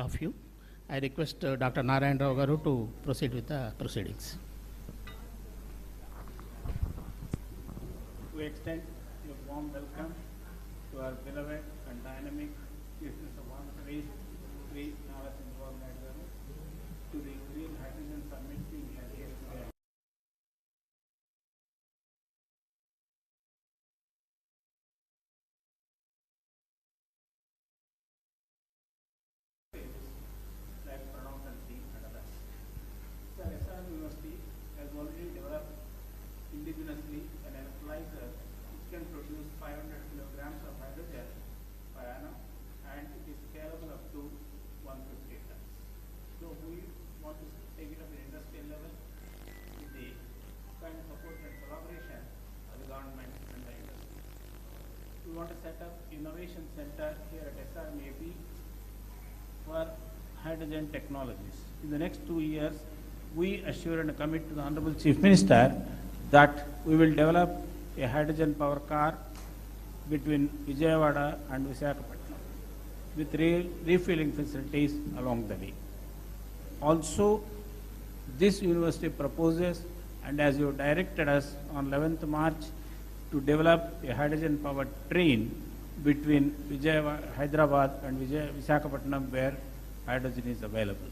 of you. I request Dr. Narayana Rao Garu to proceed with the proceedings. We extend a warm welcome to our beloved and dynamic Chief Minister of Andhra Pradesh, Sri.A.Revanth to the Green Hydrogen Summit being held here today. Like Pranavtanti and others. So SRM University has already developed indigenously an electrolyzer which can produce 500 kilograms of hydrogen per annum, and it is scalable up to 150 tons. So we want to take it up at industrial level with the kind of support and collaboration of the government and the industry. We want to set up innovation center here at SRM for hydrogen technologies. In the next 2 years, we assure and commit to the Honorable Chief Minister that we will develop a hydrogen power car between Vijayawada and Visakhapatnam with refilling facilities along the way. Also, this university proposes, and as you directed us on 11th March, to develop a hydrogen powered train between Hyderabad and Visakhapatnam where hydrogen is available.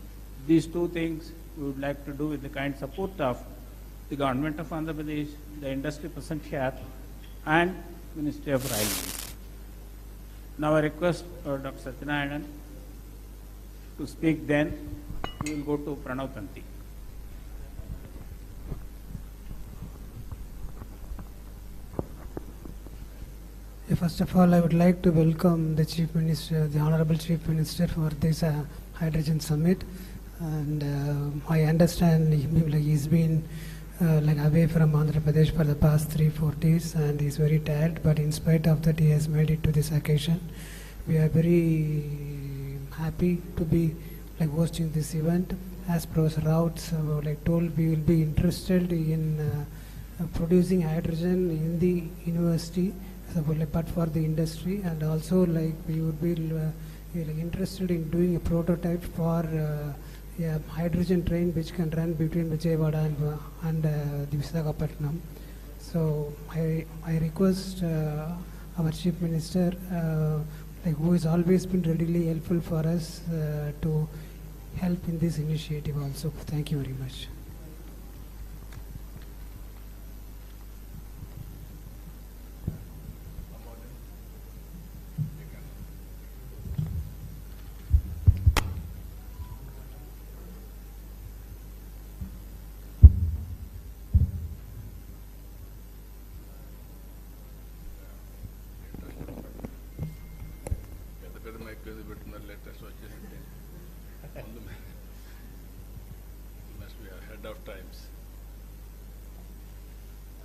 These two things we would like to do with the kind support of the Government of Andhra Pradesh, the industry present here, and Ministry of Railways. Now I request Dr. Satyanarayan to speak, then we will go to Pranavtanti. First of all, I would like to welcome the Chief Minister, the Honorable Chief Minister, for this Hydrogen Summit. And I understand he's been away from Andhra Pradesh for the past 3-4 days, and he's very tired. But in spite of that, he has made it to this occasion. We are very happy to be hosting this event. As Professor Rao told, we will be interested in producing hydrogen in the university, but for the industry, and also we would be interested in doing a prototype for a hydrogen train which can run between Vijayawada and the Visakhapatnam. So I request our Chief Minister, who has always been readily helpful for us, to help in this initiative also. Thank you very much.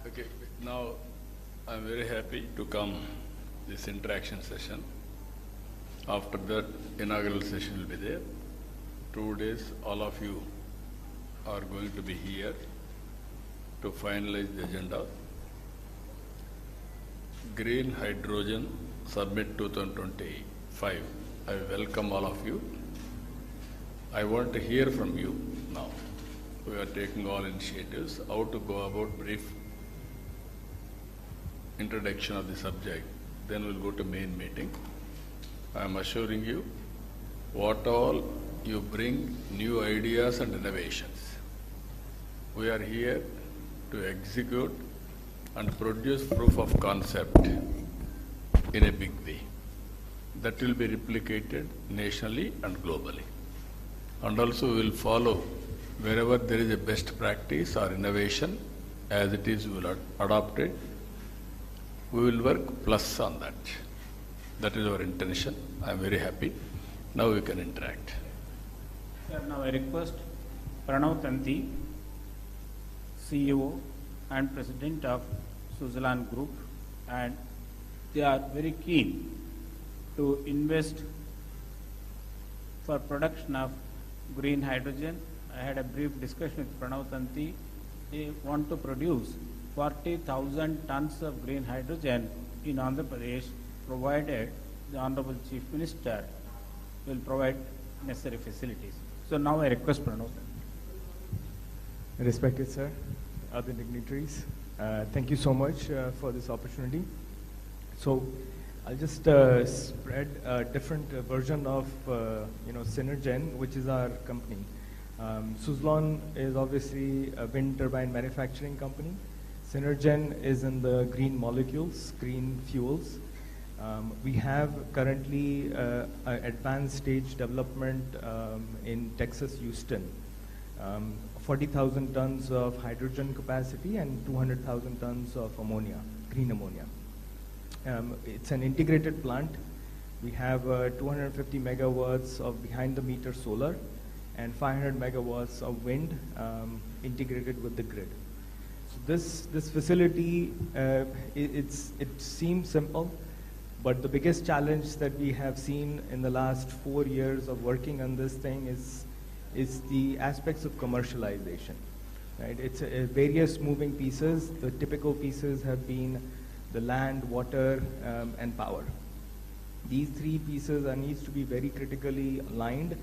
Okay, now I'm very happy to come this interaction session. After that, inaugural session will be there. 2 days, all of you are going to be here to finalize the agenda. Green Hydrogen Summit 2025. I welcome all of you. I want to hear from you now. We are taking all initiatives, how to go about brief introduction of the subject, then we'll go to main meeting. I am assuring you, what all you bring new ideas and innovations. We are here to execute and produce proof of concept in a big way. That will be replicated nationally and globally. And also we will follow wherever there is a best practice or innovation, as it is, we will adopt it. We will work plus on that. That is our intention. I am very happy. Now we can interact. Sir, now I request Pranavtanti, CEO and President of Switzerland Group, and they are very keen to invest for production of green hydrogen. I had a brief discussion with Pranavtanti. They want to produce 40,000 tons of green hydrogen in Andhra Pradesh, provided the Honorable Chief Minister will provide necessary facilities. So now I request Pranav. Respected sir, other dignitaries, thank you so much for this opportunity. So I'll just spread a different version of Synergen, which is our company. Suzlon is obviously a wind turbine manufacturing company. Synergen is in the green molecules, green fuels. We have currently an advanced stage development in Texas, Houston. 40,000 tons of hydrogen capacity and 200,000 tons of ammonia, green ammonia. It's an integrated plant. We have 250 megawatts of behind-the-meter solar and 500 megawatts of wind integrated with the grid. So this facility, it seems simple, but the biggest challenge that we have seen in the last 4 years of working on this thing is the aspects of commercialization. Right? It's various moving pieces. The typical pieces have been the land, water, and power. These three pieces needs to be very critically aligned,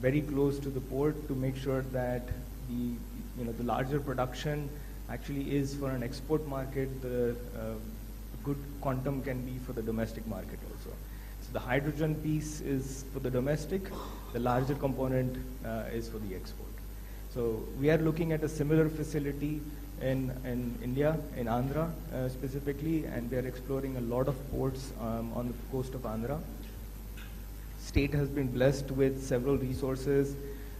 very close to the port to make sure that the larger production actually is for an export market. The good quantum can be for the domestic market also. So the hydrogen piece is for the domestic, the larger component is for the export. So we are looking at a similar facility in India, in Andhra specifically, and we are exploring a lot of ports on the coast of Andhra. State has been blessed with several resources,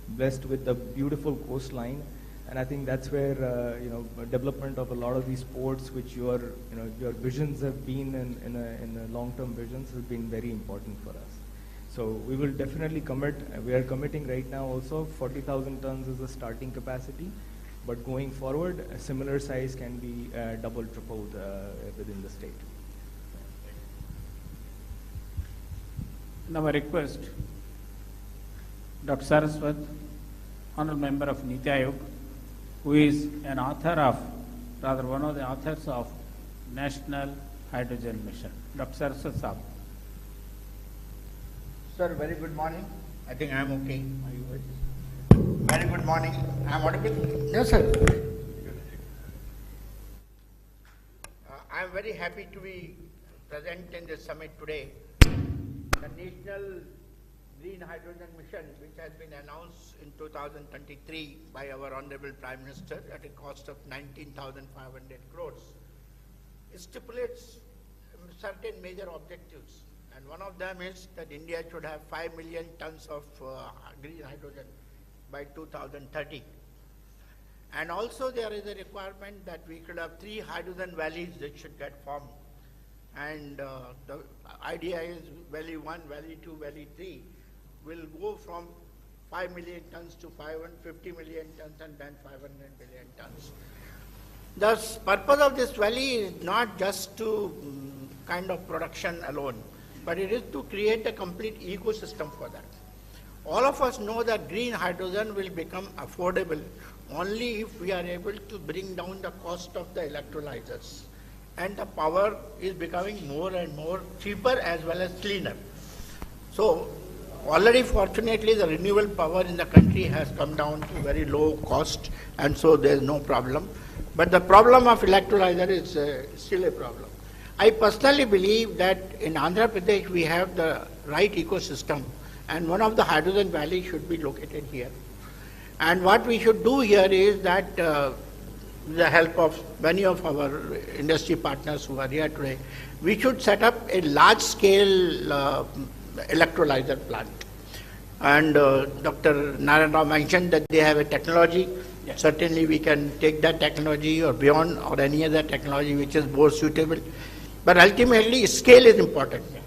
blessed with the beautiful coastline, and I think that's where development of a lot of these ports, which your visions have been in the long-term visions, has been very important for us. So we will definitely commit. We are committing right now also 40,000 tons is the starting capacity, but going forward, a similar size can be double, tripled within the state. Now I request Dr. Saraswat, Honorable Member of Niti Aayog, who is an author of, rather one of the authors of National Hydrogen Mission. Dr. Saraswat Saab. Sir, very good morning. I think I am okay. Are you good? Very good morning. I am audible? Yes, sir. I am very happy to be present in this summit today. The National Green Hydrogen Mission, which has been announced in 2023 by our Honorable Prime Minister at a cost of 19,500 crores, stipulates certain major objectives. And one of them is that India should have 5 million tons of green hydrogen by 2030. And also there is a requirement that we could have 3 hydrogen valleys that should get formed. And the idea is Valley 1, Valley 2, Valley 3 will go from 5 million tons to 550 million tons and then 500 million tons. The purpose of this valley is not just to kind of production alone, but it is to create a complete ecosystem for that. All of us know that green hydrogen will become affordable only if we are able to bring down the cost of the electrolyzers. And the power is becoming more and more cheaper as well as cleaner. So already fortunately the renewable power in the country has come down to very low cost, and so there is no problem. But the problem of electrolyzer is still a problem. I personally believe that in Andhra Pradesh we have the right ecosystem, and one of the hydrogen valleys should be located here. And what we should do here is that with the help of many of our industry partners who are here today, we should set up a large-scale electrolyzer plant. And Dr. Narendra mentioned that they have a technology. Yes. Certainly we can take that technology or beyond, or any other technology which is more suitable. But ultimately, scale is important. Yeah.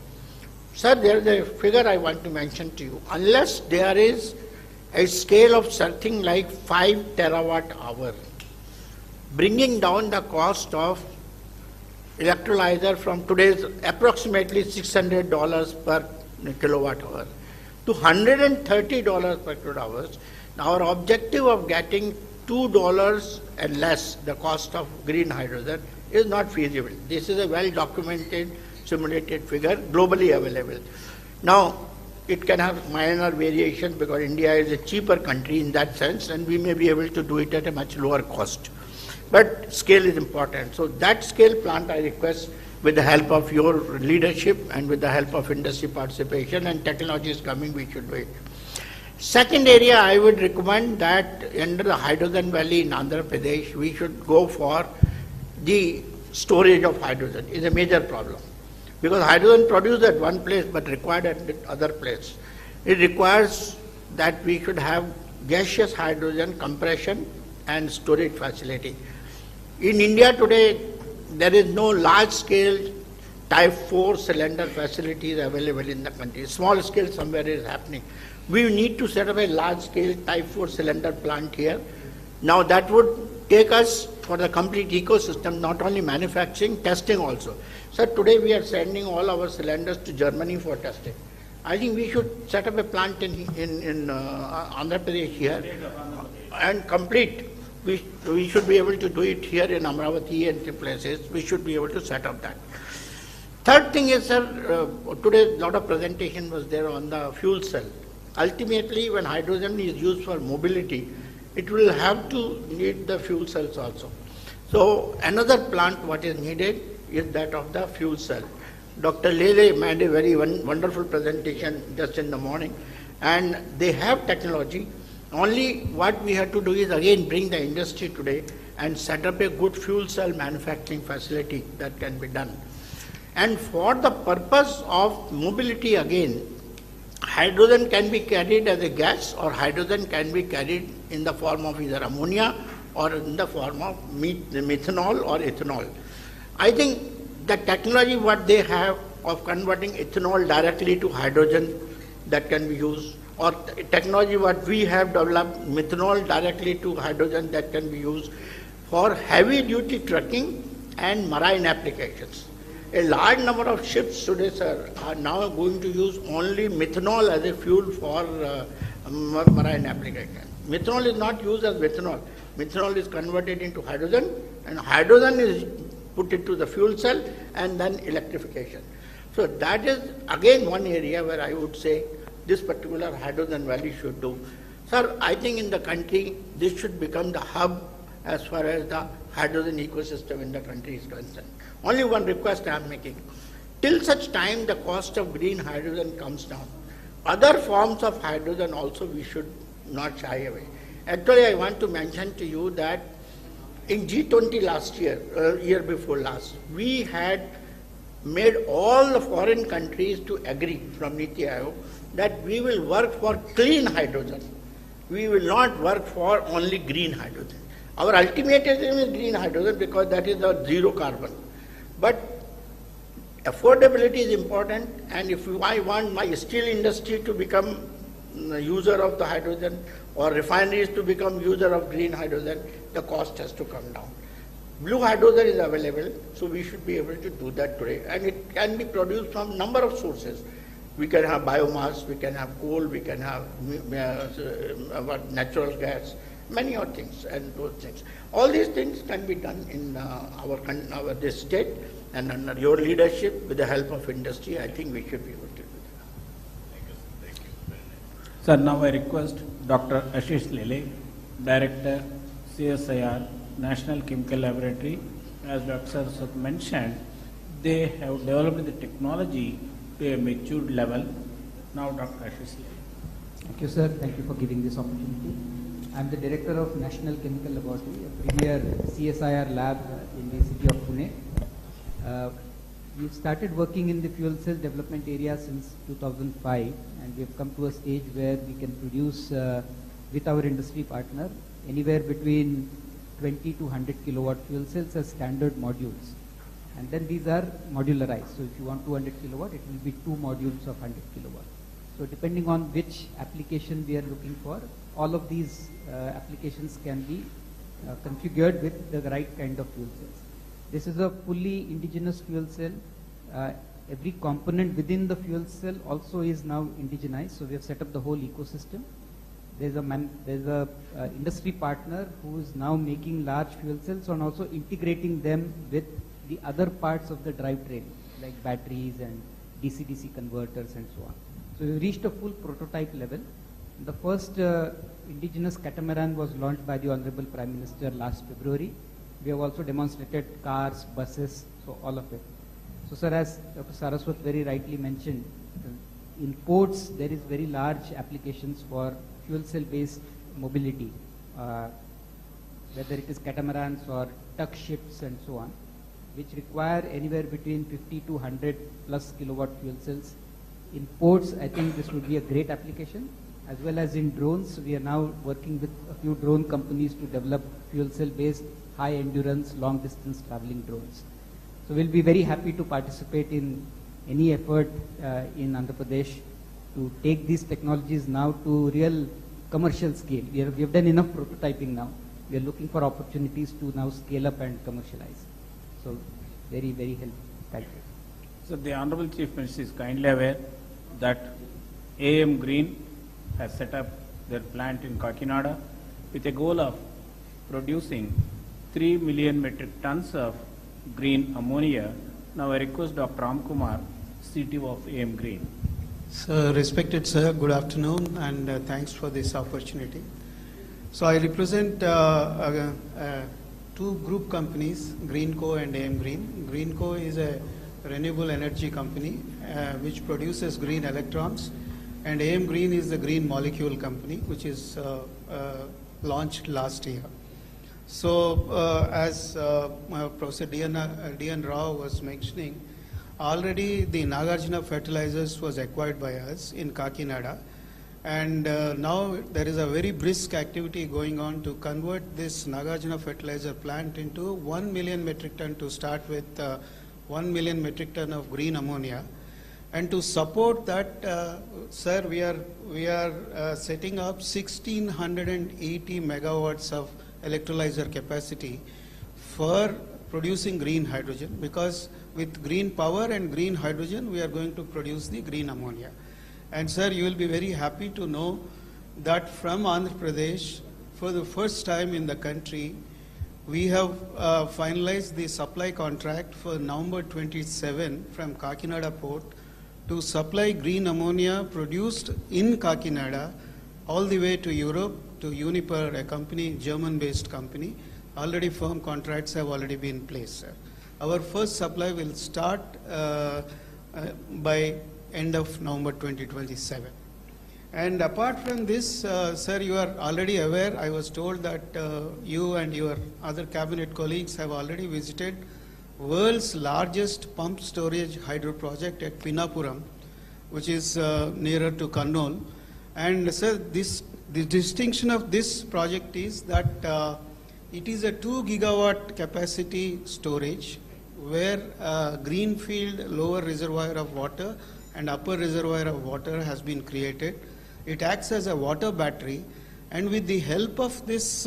Sir, there is a figure I want to mention to you. Unless there is a scale of something like 5 terawatt hour, bringing down the cost of electrolyzer from today's approximately $600 per kilowatt hour to $130 per kilowatt hour, our objective of getting $2 and less the cost of green hydrogen is not feasible. This is a well documented, simulated figure, globally available. Now, it can have minor variations because India is a cheaper country in that sense, and we may be able to do it at a much lower cost. But scale is important. So that scale plant I request, with the help of your leadership and with the help of industry participation, and technology is coming, we should do it. Second area, I would recommend that under the hydrogen valley in Andhra Pradesh, we should go for the storage of hydrogen. It's a major problem. Because hydrogen produced at one place but required at other place. It requires that we should have gaseous hydrogen compression and storage facility. In India today, there is no large-scale type 4 cylinder facilities available in the country. Small scale somewhere is happening. We need to set up a large-scale type 4 cylinder plant here. Now that would take us for the complete ecosystem, not only manufacturing, testing also. So today we are sending all our cylinders to Germany for testing. I think we should set up a plant in Andhra Pradesh here and complete. We should be able to do it here in Amravati and places. We should be able to set up that. Third thing is, sir, today a lot of presentation was there on the fuel cell. Ultimately, when hydrogen is used for mobility, it will have to need the fuel cells also. So another plant what is needed is that of the fuel cell. Dr. Lele made a very wonderful presentation just in the morning, and they have technology. Only what we have to do is again bring the industry today and set up a good fuel cell manufacturing facility that can be done. And for the purpose of mobility again, hydrogen can be carried as a gas, or hydrogen can be carried in the form of either ammonia or in the form of methanol or ethanol. I think the technology what they have of converting ethanol directly to hydrogen that can be used, or technology what we have developed, methanol directly to hydrogen that can be used for heavy duty trucking and marine applications. A large number of ships today, sir, are now going to use only methanol as a fuel for marine application. Methanol is not used as methanol. Methanol is converted into hydrogen, and hydrogen is put into the fuel cell and then electrification. So that is again one area where I would say this particular hydrogen valley should do. Sir, I think in the country, this should become the hub as far as the hydrogen ecosystem in the country is concerned. Only one request I am making. Till such time the cost of green hydrogen comes down, other forms of hydrogen also we should not shy away. Actually, I want to mention to you that in G20 last year, year before last, we had made all the foreign countries to agree from Niti Aayog that we will work for clean hydrogen. We will not work for only green hydrogen. Our ultimate aim is green hydrogen because that is our zero carbon. But affordability is important, and if I want my steel industry to become a user of the hydrogen or refineries to become user of green hydrogen, the cost has to come down. Blue hydrogen is available, so we should be able to do that today, and it can be produced from number of sources. We can have biomass, we can have coal, we can have natural gas, many other things and those things. All these things can be done in this state, and under your leadership, with the help of industry, I think we should be able to do that. Thank you. Sir, now I request Dr. Ashish Lele, Director, CSIR, National Chemical Laboratory. As Dr. Sir mentioned, they have developed the technology to a matured level. Now, Dr. Ashish Lele. Thank you, sir. Thank you for giving this opportunity. I am the Director of National Chemical Laboratory, a premier CSIR lab in the city of Pune. We've started working in the fuel cell development area since 2005, and we have come to a stage where we can produce with our industry partner anywhere between 20 to 100 kilowatt fuel cells as standard modules. And then these are modularized. So if you want 200 kilowatt, it will be 2 modules of 100 kilowatt. So depending on which application we are looking for, all of these applications can be configured with the right kind of fuel cells. This is a fully indigenous fuel cell. Every component within the fuel cell also is now indigenized. So we have set up the whole ecosystem. There's a industry partner who is now making large fuel cells and also integrating them with the other parts of the drivetrain, like batteries and DC-DC converters and so on. So we reached a full prototype level. The first indigenous catamaran was launched by the Honorable Prime Minister last February. We have also demonstrated cars, buses, so all of it. So sir, as Dr. Saraswat very rightly mentioned, in ports there is very large applications for fuel cell based mobility, whether it is catamarans or tug ships and so on, which require anywhere between 50 to 100 plus kilowatt fuel cells. In ports, I think this would be a great application, as well as in drones. We are now working with a few drone companies to develop fuel cell based high endurance, long distance traveling drones. So we'll be very happy to participate in any effort in Andhra Pradesh to take these technologies now to real commercial scale. We have done enough prototyping now. We are looking for opportunities to now scale up and commercialize. So very, very helpful. Thank you. So the Honorable Chief Minister is kindly aware that AM Green has set up their plant in Kakinada with a goal of producing 3 million metric tons of green ammonia. Now I request Dr. Ramkumar, CTO of AM Green. So, respected sir, good afternoon and thanks for this opportunity. So I represent two group companies, Greenco and AM Green. Greenco is a renewable energy company which produces green electrons, and AM Green is the green molecule company which is launched last year. So as Professor D.N. Rao was mentioning, already the Nagarjuna fertilizers was acquired by us in Kakinada, and now there is a very brisk activity going on to convert this Nagarjuna fertilizer plant into 1 million metric ton to start with 1 million metric ton of green ammonia. And to support that, sir, we are setting up 1680 megawatts of electrolyzer capacity for producing green hydrogen, because with green power and green hydrogen we are going to produce the green ammonia. And sir, you will be very happy to know that from Andhra Pradesh, for the first time in the country, we have finalized the supply contract for November 27 from Kakinada port to supply green ammonia produced in Kakinada all the way to Europe, to Uniper, a company, German-based company. Already firm contracts have already been placed, sir. Our first supply will start by end of November 2027. And apart from this, sir, you are already aware, I was told that you and your other cabinet colleagues have already visited world's largest pump storage hydro project at Pinnapuram, which is nearer to Kannur. And sir, the distinction of this project is that it is a 2 gigawatt capacity storage where greenfield lower reservoir of water and upper reservoir of water has been created. It acts as a water battery, and with the help of this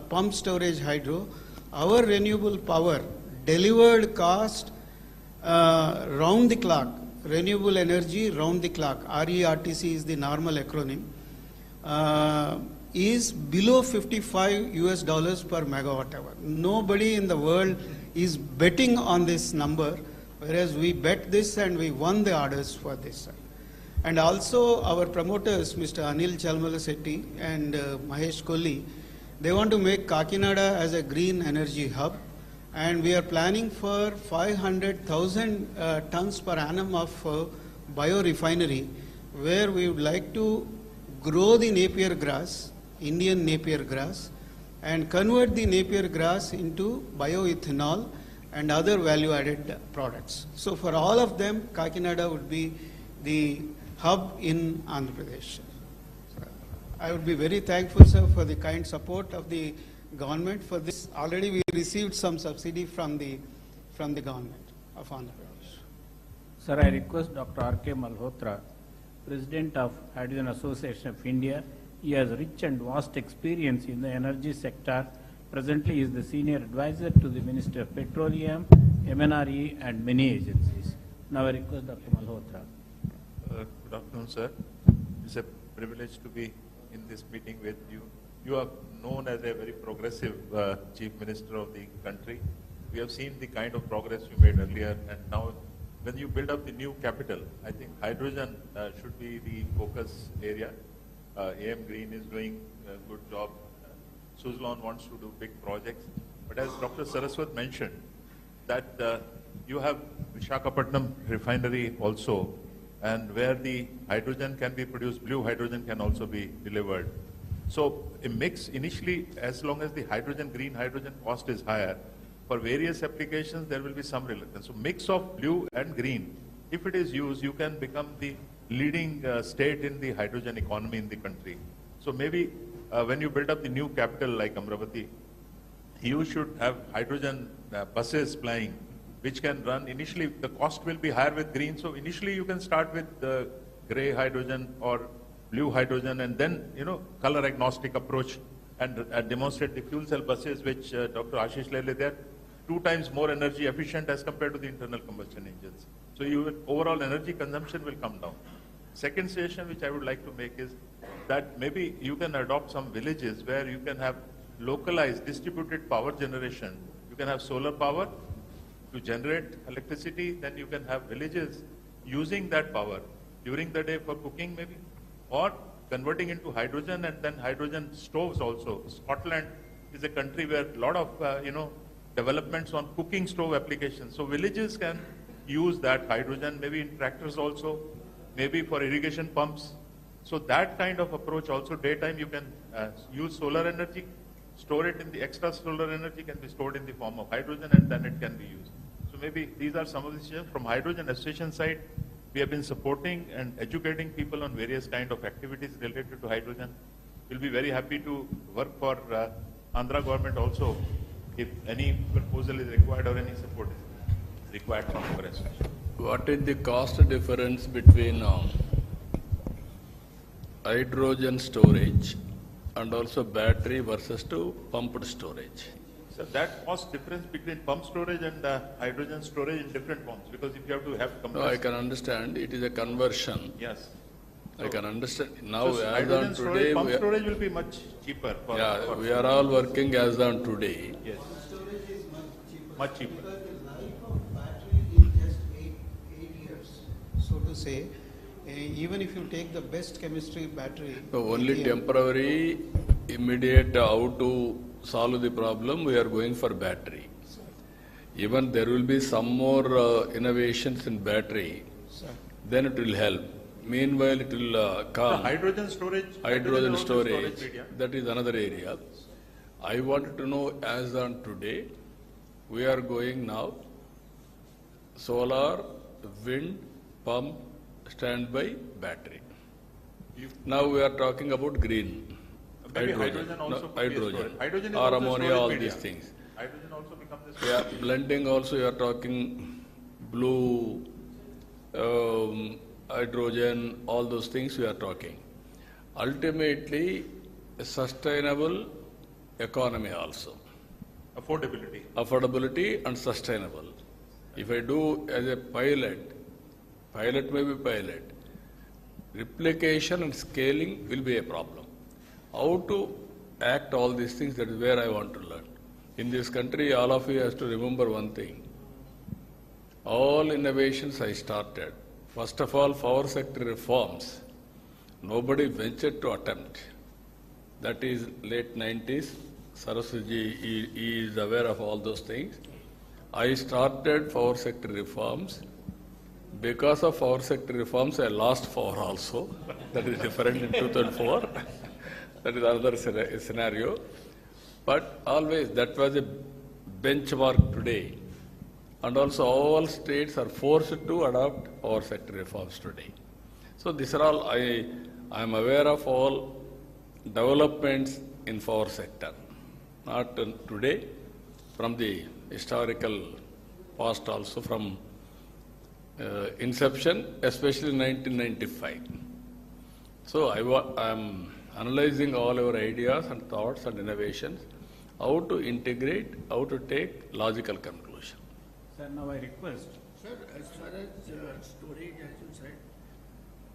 pump storage hydro, our renewable power delivered cost round the clock, renewable energy round the clock, RERTC is the normal acronym, is below $55 per megawatt hour. Nobody in the world is betting on this number, whereas we bet this and we won the orders for this. And also our promoters, Mr. Anil Chalmalasetti and Mahesh Kolli, they want to make Kakinada as a green energy hub, and we are planning for 500,000 tons per annum of biorefinery, where we would like to grow the Napier grass, Indian Napier grass, and convert the Napier grass into bioethanol and other value-added products. So for all of them, Kakinada would be the hub in Andhra Pradesh. So I would be very thankful, sir, for the kind support of the government for this. Already we received some subsidy from the government of Andhra Pradesh. Sir, I request Dr. R.K. Malhotra, President of Hydrogen Association of India. He has rich and vast experience in the energy sector. Presently, he is the senior advisor to the Minister of Petroleum, MNRE, and many agencies. Now I request Dr. Malhotra. Good afternoon, sir. It's a privilege to be in this meeting with you. You are known as a very progressive Chief Minister of the country. We have seen the kind of progress you made earlier, and now when you build up the new capital, I think hydrogen should be the focus area. AM Green is doing a good job. Suzlon wants to do big projects. But as Dr. Saraswat mentioned, that you have Visakhapatnam refinery also, and where the hydrogen can be produced, blue hydrogen can also be delivered. So a mix initially, as long as the hydrogen, green hydrogen cost is higher, for various applications there will be some reluctance. So mix of blue and green, if it is used, you can become the leading state in the hydrogen economy in the country. So maybe when you build up the new capital like Amravati, you should have hydrogen buses plying, which can run. Initially, the cost will be higher with green, so initially you can start with the gray hydrogen or blue hydrogen, and then, color agnostic approach and demonstrate the fuel cell buses, which Dr. Ashish Lele, they're 2 times more energy efficient as compared to the internal combustion engines. So overall energy consumption will come down. Second suggestion which I would like to make is that maybe you can adopt some villages where you can have localized distributed power generation. You can have solar power to generate electricity, then you can have villages using that power during the day for cooking maybe, or converting into hydrogen and then hydrogen stoves also. Scotland is a country where a lot of, developments on cooking stove applications. So villages can use that hydrogen, maybe in tractors also, maybe for irrigation pumps. So that kind of approach also, daytime you can use solar energy, store it in the extra solar energy can be stored in the form of hydrogen, and then it can be used. So maybe these are some of the suggestions. From hydrogen association side, we have been supporting and educating people on various kind of activities related to hydrogen. We'll be very happy to work for Andhra government also if any proposal is required or any support is required from our association. What is the cost difference between hydrogen storage and also battery versus to pumped storage? So that cost difference between pump storage and hydrogen storage in different forms, because if you have to have No, I can understand. It is a conversion. Yes. I can understand. Now, So as hydrogen on storage, today, pump storage will be much cheaper. we are all working as on today. Yes. Storage is Much cheaper. Because the life of battery is just 8 years, so to say. Even if you take the best chemistry battery. So only lithium, temporary, immediate, how to solve the problem, we are going for battery. Even there will be some more innovations in battery, then it will help. Meanwhile, it will come. The hydrogen storage. Hydrogen storage, media. that is another area. I wanted to know, as on today, we are going now solar, wind, pump, standby, battery. Now we are talking about green. Maybe hydrogen also could be a hydrogen, storage. Hydrogen is or also ammonia, storage all media. these things. Hydrogen also becomes a Yeah, storage. blending also you are talking blue, hydrogen, all those things we are talking. Ultimately, a sustainable economy also. Affordability. Affordability and sustainable. If I do as a pilot may be pilot, replication and scaling will be a problem. How to act all these things, that is where I want to learn. In this country, all of you have to remember one thing. All innovations I started, first of all, power sector reforms, nobody ventured to attempt. That is late 90s. Saraswati he is aware of all those things. I started power sector reforms. Because of power sector reforms, I lost power also. That is different in 2004. That is another scenario. But always that was a benchmark today. And also all states are forced to adopt power sector reforms today. So these are all, I am aware of all developments in power sector. Not today, from the historical past also, from inception, especially 1995. So I am analyzing all our ideas and thoughts and innovations, how to integrate, how to take logical conclusion. Sir, now I request. Sir, as far as storage, as you said,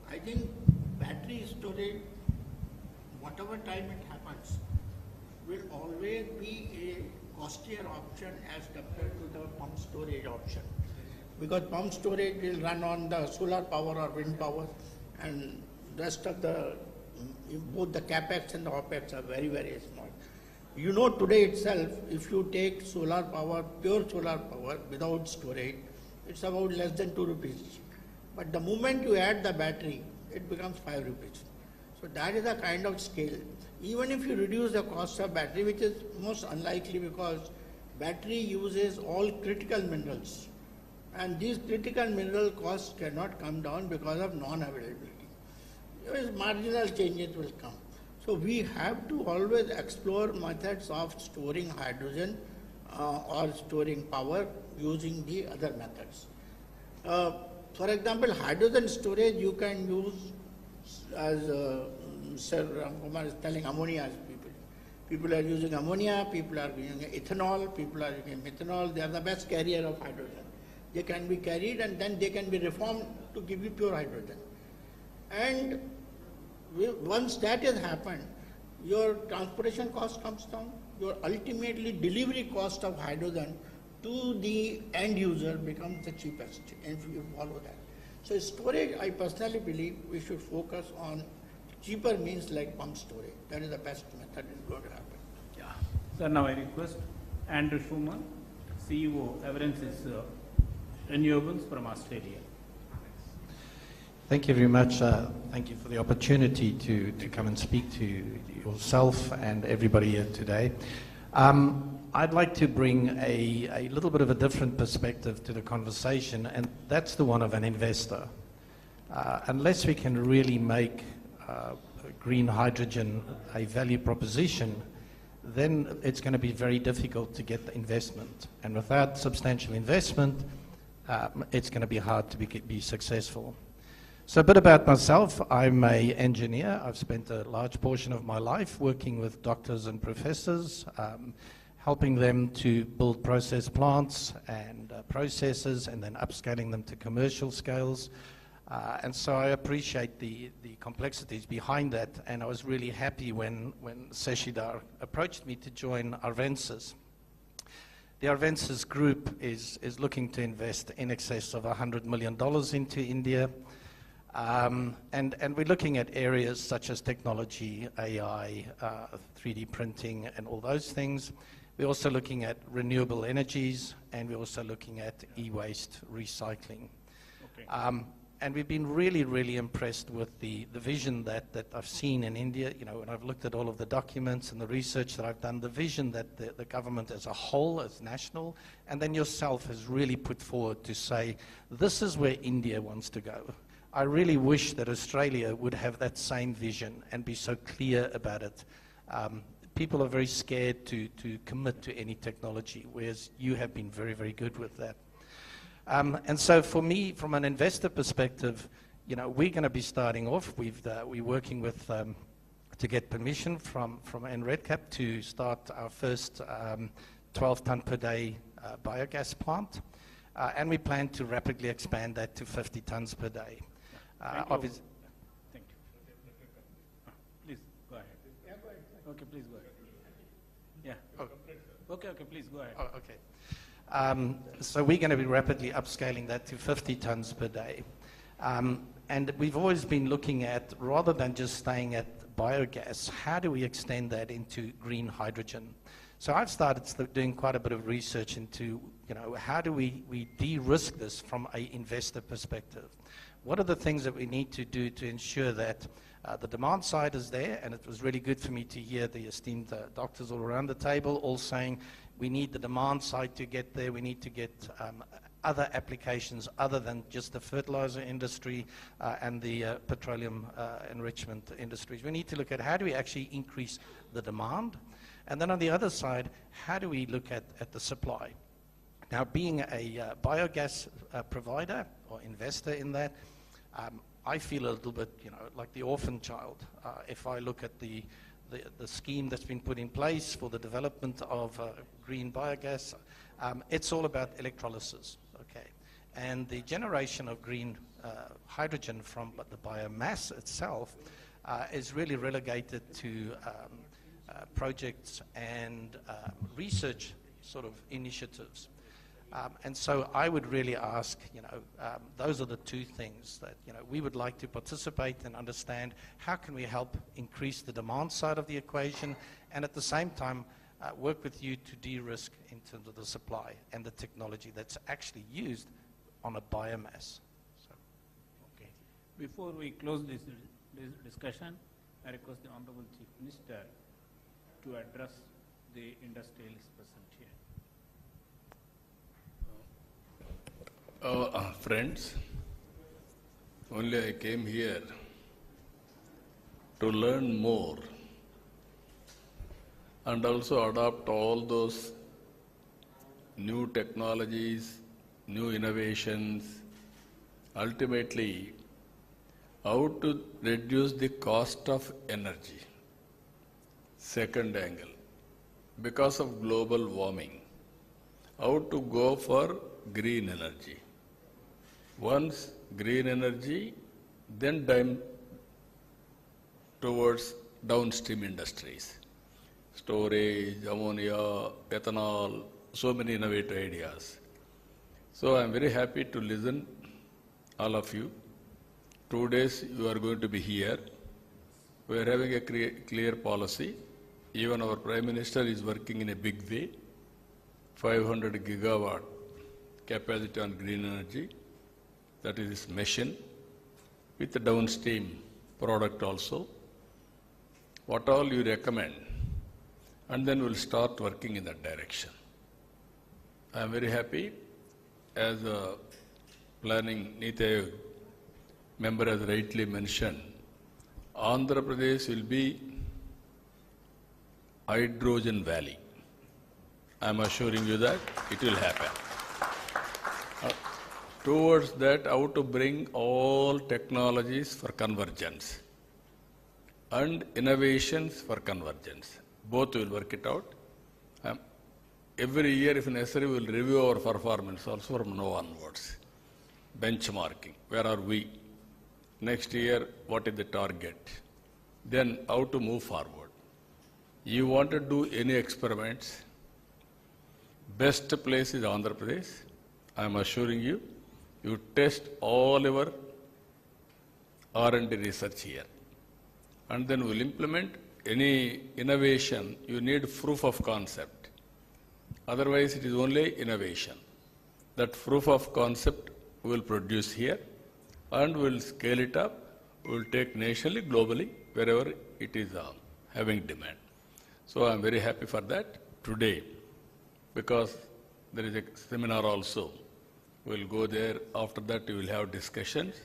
I think battery storage, whatever time it happens, will always be a costlier option as compared to the pump storage option. because pump storage will run on the solar power or wind power, and rest of the, both the capex and the opex are very, very small. You know, today itself, if you take solar power, pure solar power without storage, it's about less than 2 rupees. But the moment you add the battery, it becomes 5 rupees. So that is the kind of scale. Even if you reduce the cost of battery, which is most unlikely because battery uses all critical minerals, and these critical mineral costs cannot come down because of non-availability. Marginal changes will come. So we have to always explore methods of storing hydrogen or storing power using the other methods. For example, hydrogen storage you can use as Sir Ramkumar is telling, ammonia as people. People are using ammonia, people are using ethanol, people are using methanol. They are the best carrier of hydrogen. They can be carried and then they can be reformed to give you pure hydrogen. And once that has happened, your transportation cost comes down, your ultimately delivery cost of hydrogen to the end user becomes the cheapest, if you follow that. So storage, I personally believe we should focus on cheaper means like pump storage. That is the best method is going to happen. Yeah. Sir, now I request Andrew Schumann, CEO, Everensis Renewables from Australia. Thank you very much. Thank you for the opportunity to come and speak to yourself and everybody here today. I'd like to bring a little bit of a different perspective to the conversation, and that's the one of an investor. Unless we can really make green hydrogen a value proposition, then it's going to be very difficult to get the investment. And without substantial investment, it's going to be hard to be successful. So a bit about myself. I'm an engineer. I've spent a large portion of my life working with doctors and professors, helping them to build process plants and processes and then upscaling them to commercial scales. And so I appreciate the complexities behind that, and I was really happy when Seshidhar approached me to join Arvensis. The Arvensis group is looking to invest in excess of $100 million into India. And we're looking at areas such as technology, AI, 3D printing, and all those things. We're also looking at renewable energies, and we're also looking at e-waste recycling. Okay. And we've been really, really impressed with the vision that I've seen in India. You know, when I've looked at all of the documents and the research that I've done, the vision that the government as a whole, as national, and then yourself has really put forward to say, this is where India wants to go. I really wish that Australia would have that same vision and be so clear about it. People are very scared to commit to any technology, whereas you have been very, very good with that. And so for me, from an investor perspective, you know, we're going to be starting off. We're working with to get permission from NREDCap to start our first 12-ton per day biogas plant, and we plan to rapidly expand that to 50 tons per day. Thank you. Thank you. Please go ahead. Yeah, go ahead. Okay, please go ahead. Yeah. Oh. Okay, please go ahead. Oh, okay. So we're going to be rapidly upscaling that to 50 tons per day. And we've always been looking at, rather than just staying at biogas, how do we extend that into green hydrogen? So I've started doing quite a bit of research into, you know, how do we de-risk this from an investor perspective? What are the things that we need to do to ensure that the demand side is there? And it was really good for me to hear the esteemed doctors all around the table all saying we need the demand side to get there. We need to get other applications other than just the fertilizer industry and the petroleum enrichment industries. We need to look at how do we actually increase the demand? And then on the other side, how do we look at the supply? Now, being a biogas provider or investor in that, I feel a little bit, you know, like the orphan child. If I look at the scheme that's been put in place for the development of green biogas, it's all about electrolysis, okay? And the generation of green hydrogen from the biomass itself is really relegated to projects and research sort of initiatives. And so I would really ask, those are the two things that, we would like to participate and understand how can we help increase the demand side of the equation and at the same time work with you to de-risk in terms of the supply and the technology that's actually used on a biomass. So, okay. Before we close this discussion, I request the Honorable Chief Minister to address the industrialists present here. Friends, only I came here to learn more and also adopt all those new technologies, new innovations, ultimately how to reduce the cost of energy. Second angle, because of global warming, how to go for green energy. Once green energy, then towards downstream industries. Storage, ammonia, ethanol, so many innovative ideas. So I am very happy to listen all of you. 2 days you are going to be here. We are having a clear policy. Even our Prime Minister is working in a big way. 500 gigawatt capacity on green energy. That is this machine with the downstream product also. What all you recommend, and then we'll start working in that direction. I am very happy as a planning Niti Aayog member has rightly mentioned, Andhra Pradesh will be hydrogen valley. I am assuring you that it will happen. Towards that, how to bring all technologies for convergence and innovations for convergence. Both will work it out. Every year, if necessary, we will review our performance also from now onwards. Benchmarking, where are we? Next year, what is the target? Then how to move forward. You want to do any experiments, best place is Andhra Pradesh. I am assuring you, you test all your R&D research here. And then we'll implement any innovation. You need proof of concept. Otherwise, it is only innovation. That proof of concept we will produce here and we will scale it up. We will take nationally, globally, wherever it is having demand. So I am very happy for that today because there is a seminar also. We will go there. After that, we will have discussions.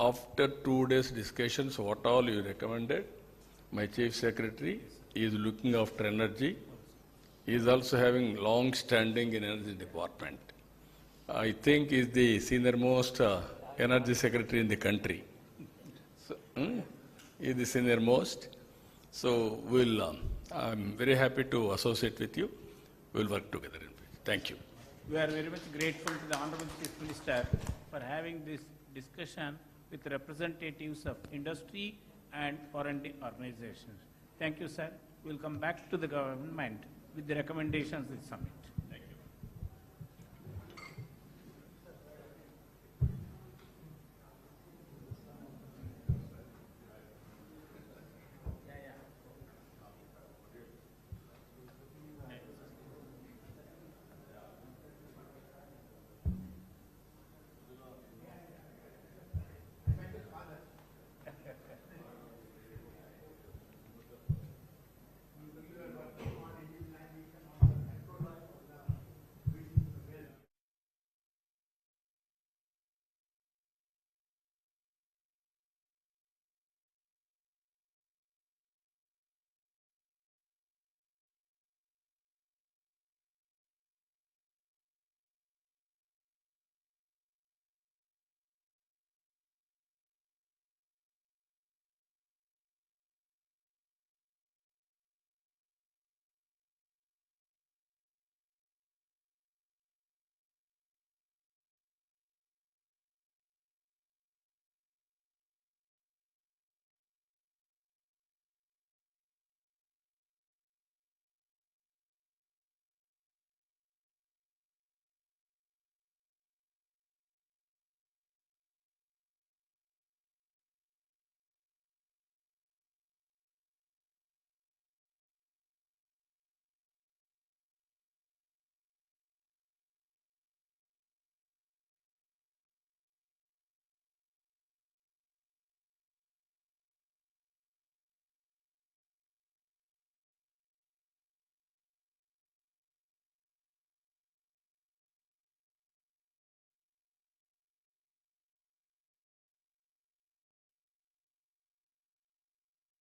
After 2 days discussions, what all you recommended, my Chief Secretary is looking after energy. He is also having long standing in energy department. I think he is the senior most energy secretary in the country. So, he is the senior most. So I'm very happy to associate with you. We will work together. Thank you. We are very much grateful to the Honorable Chief Minister for having this discussion with representatives of industry and R&D organizations. Thank you, sir. We will come back to the government with the recommendations of the summit.